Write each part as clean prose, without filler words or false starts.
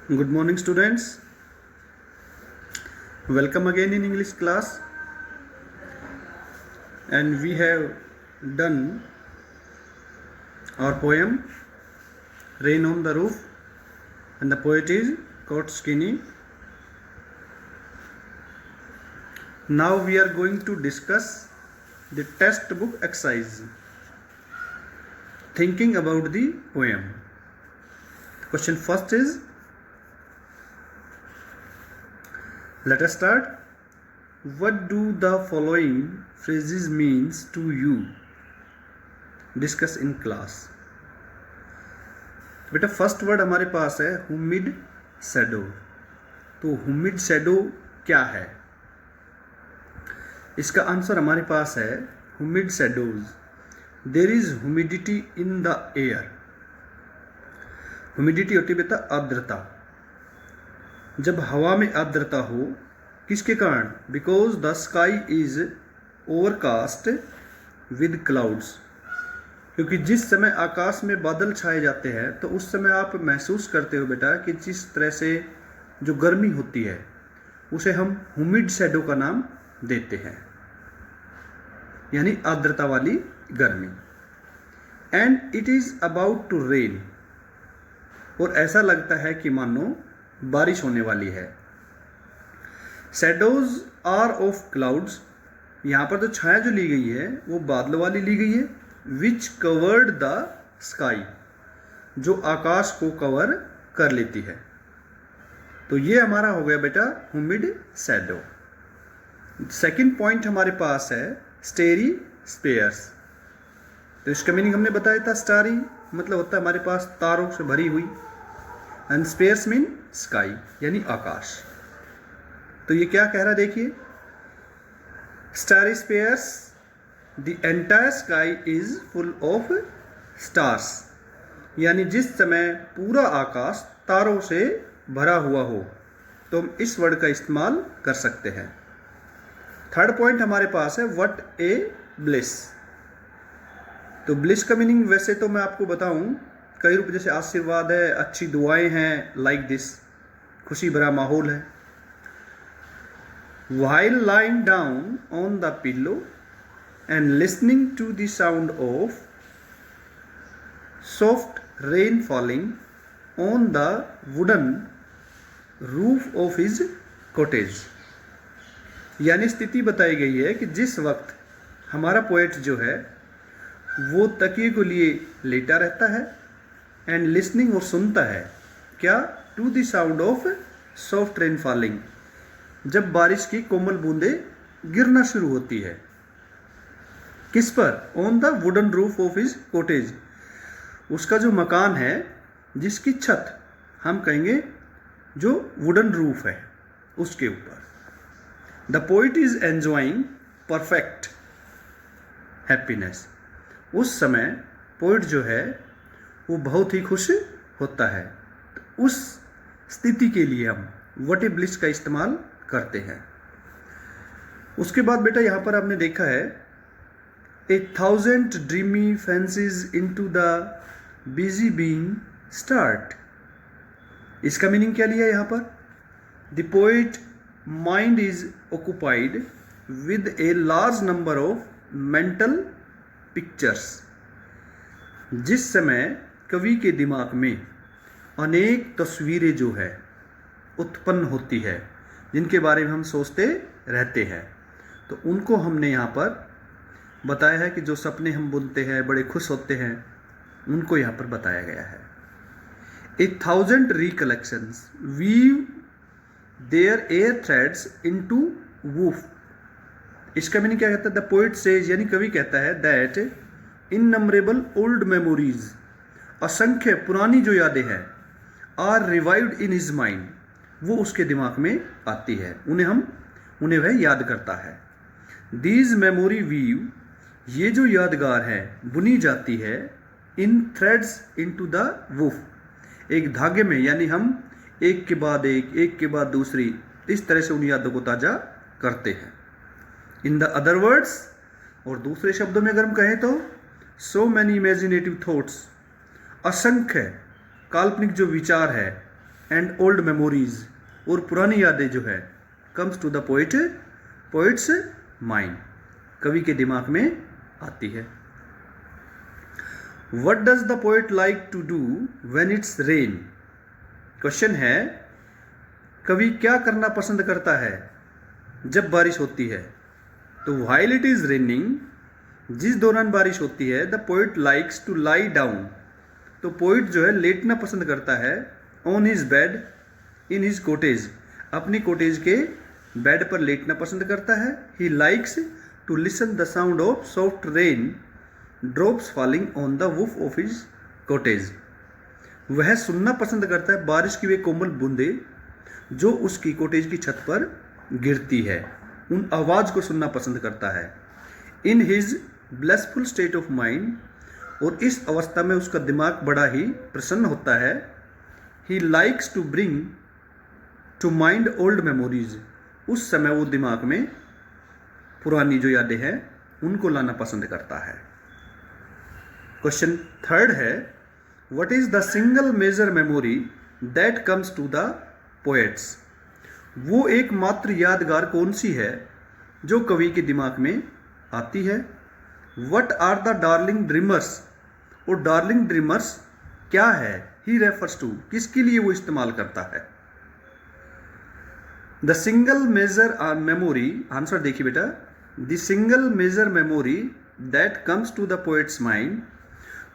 Good morning, students. Welcome again in English class. And we have done our poem Rain on the Roof, and the poet is Kurt Skinny. Now we are going to discuss the textbook exercise, thinking about the poem. Question first is, let us start. What do the following phrases means to you? Discuss in class. बेटा first word हमारे पास है humid shadow. तो humid shadow क्या है? इसका answer हमारे पास है humid shadows. There is humidity in the air. Humidity होती है बेटा आर्द्रता. जब हवा में आर्द्रता हो, किसके कारण? Because the sky is overcast with clouds. क्योंकि जिस समय आकाश में बादल छाए जाते हैं तो उस समय आप महसूस करते हो बेटा कि जिस तरह से जो गर्मी होती है उसे हम ह्यूमिड शैडो का नाम देते हैं, यानी आर्द्रता वाली गर्मी. And it is about to rain. और ऐसा लगता है कि मानो बारिश होने वाली है. Shadows are of clouds. यहाँ पर तो छाया जो ली गई है वो बादल वाली ली गई है. विच कवर्ड द स्काई, जो आकाश को कवर कर लेती है. तो ये हमारा हो गया बेटा ह्यूमिड शैडो. सेकंड पॉइंट हमारे पास है स्टेरी स्पेयर्स. तो इसका मीनिंग हमने बताया था. स्टारी मतलब होता है हमारे पास तारों से भरी हुई, एंड स्पेयर्स मीन स्काई यानी आकाश. तो ये क्या कह रहा है देखिए, starry spheres the entire sky is full of stars. यानी जिस समय पूरा आकाश तारों से भरा हुआ हो तो हम इस वर्ड का इस्तेमाल कर सकते हैं. थर्ड पॉइंट हमारे पास है व्हाट ए ब्लिस. तो ब्लिस का मीनिंग वैसे तो मैं आपको बताऊं कई रूप, जैसे आशीर्वाद है, अच्छी दुआएं हैं, लाइक दिस, खुशी भरा माहौल है. While lying down on the pillow and listening to the sound of soft rain falling on the wooden roof of his cottage. यानी स्थिति बताई गई है कि जिस वक्त हमारा पोएट जो है वो तकिए को लिए लेटा रहता है, एंड लिसनिंग और सुनता है क्या? To the sound of soft rain falling, जब बारिश की कोमल बूंदें गिरना शुरू होती है. किस पर? On the wooden roof of his cottage. उसका जो मकान है जिसकी छत हम कहेंगे जो वुडन रूफ है उसके ऊपर. The poet is enjoying perfect happiness. उस समय पोइट जो है वो बहुत ही खुश होता है. उस स्थिति के लिए हम व्हाट ए ब्लिस का इस्तेमाल करते हैं. उसके बाद बेटा यहां पर आपने देखा है 1,000 dreamy fancies into the busy being start. इसका मीनिंग क्या लिया यहां पर? The poet mind is occupied with a large number of mental pictures. जिस समय कवि के दिमाग में अनेक तस्वीरें जो है उत्पन्न होती है जिनके बारे में हम सोचते रहते हैं, तो उनको हमने यहाँ पर बताया है कि जो सपने हम बुनते हैं, बड़े खुश होते हैं, उनको यहाँ पर बताया गया है. 1,000 recollections weave their air threads into woof. इसका मीनिंग क्या कहता है? द पोइट सेज, यानी कवि कहता है, दैट इननंबरेबल ओल्ड मेमोरीज, असंख्य पुरानी जो यादें हैं, are revived in his mind, वो उसके दिमाग में आती है, उन्हें वह याद करता है. दीज मेमोरी वीव, ये जो यादगार है बुनी जाती है, इन थ्रेड्स इनटू द वूफ, एक धागे में, यानी हम एक के बाद एक के बाद दूसरी, इस तरह से उन यादों को ताजा करते हैं. इन द अदर वर्ड्स, और दूसरे शब्दों में अगर हम कहें तो, सो मैनी इमेजिनेटिव थॉट्स, असंख्य काल्पनिक जो विचार है एंड ओल्ड मेमोरीज, और पुरानी यादें जो है comes to the poet's mind, कवि के दिमाग में आती है। What does the poet like to do when it's rain? Question है, कवि क्या करना पसंद करता है जब बारिश होती है? तो व्हाइल इट इज रेनिंग, जिस दौरान बारिश होती है, the poet likes to lie down, तो पोइट जो है लेटना पसंद करता है, on his bed in his cottage, अपनी कोटेज के बेड पर लेटना पसंद करता है। He likes to listen the sound of soft rain drops falling on the roof of his cottage, वह सुनना पसंद करता है बारिश की वे कोमल बूंदे जो उसकी कोटेज की छत पर गिरती है, उन आवाज़ को सुनना पसंद करता है। In his blessful state of mind, और इस अवस्था में उसका दिमाग बड़ा ही प्रसन्न होता है। He likes to bring to mind old memories, उस समय वो दिमाग में पुरानी जो यादें हैं उनको लाना पसंद करता है। क्वेश्चन थर्ड है, what is the single major memory that comes to the poet's? वो एकमात्र यादगार कौन सी है जो कवि के दिमाग में आती है? What are the darling dreamers, और डार्लिंग ड्रीमर्स क्या है? ही रेफर्स टू, किसके लिए वो इस्तेमाल करता है? The single major memory, answer देखिए बेटा, the single major memory that comes to the poet's mind,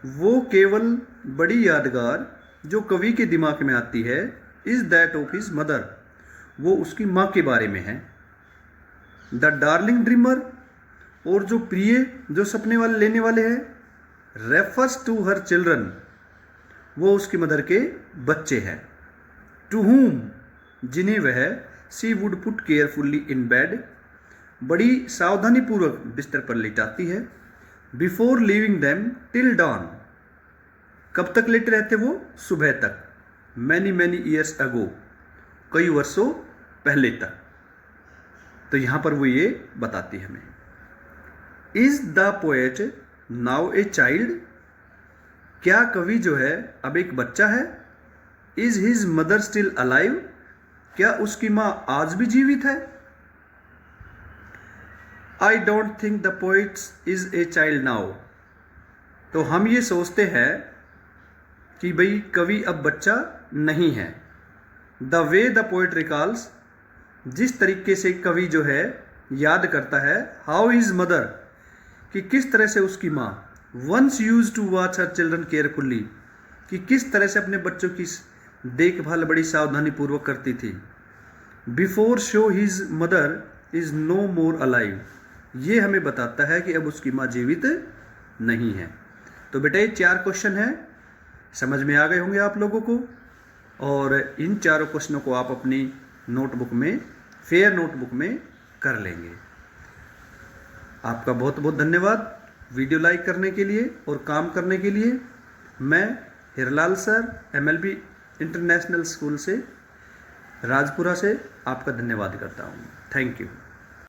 वो केवल बड़ी यादगार जो कवि के दिमाग में आती है, is that of his mother, वो उसकी माँ के बारे में है। द डार्लिंग ड्रीमर, और जो प्रिय जो सपने वाले लेने वाले हैं, रेफर्स टू हर चिल्ड्रन, वो उसकी मदर के बच्चे हैं। टू हुम, जिन्हें वह she would put carefully in bed, बड़ी सावधानी पूर्वक बिस्तर पर लिटाती है। Before leaving them till dawn, कब तक लेटे रहते वो? सुबह तक। मैनी मैनी ईयर्स अगो, कई वर्षों पहले तक। तो यहां पर वो ये बताती है हमें। Is the poet now a child, क्या कवि जो है अब एक बच्चा है? Is his mother still alive, क्या उसकी मां आज भी जीवित है? I don't think the poet is a child now, तो हम ये सोचते हैं कि भाई कवि अब बच्चा नहीं है। The way the poet recalls, जिस तरीके से कवि जो है याद करता है, हाउ इज मदर, कि किस तरह से उसकी माँ, once use to watch her children carefully, कि किस तरह से अपने बच्चों की देखभाल बड़ी सावधानी पूर्वक करती थी। Before show his mother is no more alive, ये हमें बताता है कि अब उसकी माँ जीवित नहीं है। तो बेटा ये 4 क्वेश्चन हैं, समझ में आ गए होंगे आप लोगों को, और इन 4 क्वेश्चनों को आप अपनी नोटबुक में, फेयर नोटबुक में कर लेंगे। आपका बहुत बहुत धन्यवाद वीडियो लाइक करने के लिए और काम करने के लिए। मैं हिरलाल सर MLB इंटरनेशनल स्कूल से राजपुरा से आपका धन्यवाद करता हूँ। Thank you.